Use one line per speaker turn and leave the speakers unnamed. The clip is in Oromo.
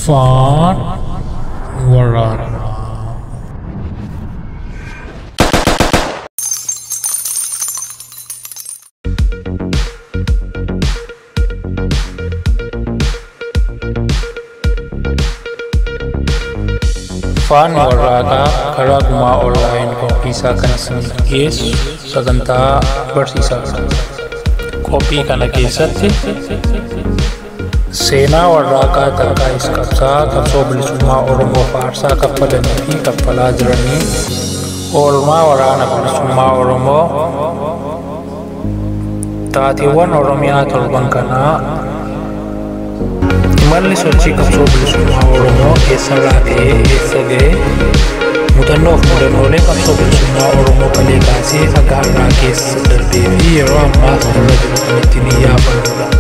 Faan Waraana. Faan Waraana karaa gumaa online qophiisaa kan isin dhiyeessu sagantaa barsiisaa qophii kana keessatti seenaa warraaqaa tarkaa'is qabsoo bilisummaa Oromoo faarsaa kaffalanii fi kaffalaa jiranii oolmaa waraana bilisummaa Oromoo taateewwan Oromiyaa torban kanaa imalli sochii qabsoo bilisummaa Oromoo eessarraa ka'ee eessa ga'e muuxannoo fi mudannoolee qabsoo bilisummaa Oromoo kalee kaasee hanga har'aa keessa darbee fi yeroo ammaa irra jiru kan ittiin iyyaafanudha.